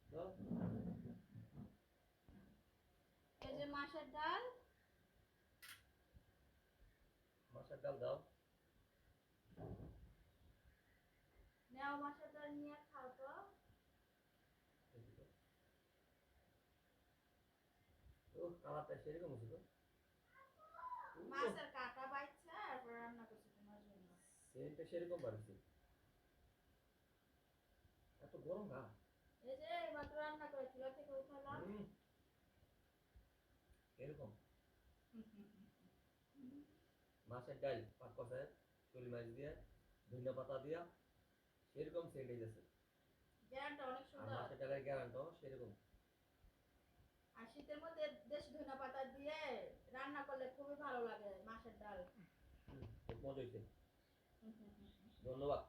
দাও এই যে মাছের ডাল, মাছের ডাল দাও। নেও মাছের ডাল নিয়ে খাও তো। ও কালারটা সেরকম ছিল। মাছের কাটা বাইছে তারপর রান্না করছি তোমার জন্য। সেন্টটা সেরকম বাড়ছে। এত গরম না। এই যে মাত্র রান্না করে চুলা থেকে উঠালাম। এরকম মাছের ডাল পাক কষায় চুলি মাছ দিয়ে ধনিয়া পাতা দিয়া সেরকম সেন্ট হইতেছে। গ্যারান্টি অনেক আর সুন্দর। মাছের ডালের গ্যারান্টাও সেরকম। আর শীতের মধ্যে দেশি ধনিয়া পাতা দিয়ে রান্না করলে খুবই ভালো লাগে মাছের ডাল। খুব মজা হয়েছে। ধন্যবাদ।